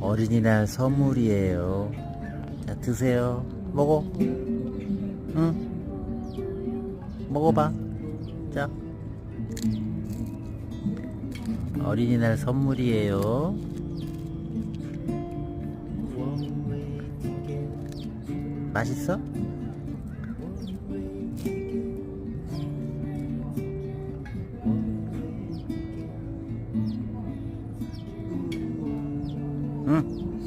어린이날 선물이에요. 자, 드세요. 먹어. 응? 먹어봐. 자, 어린이날 선물이에요. 맛있어? 응?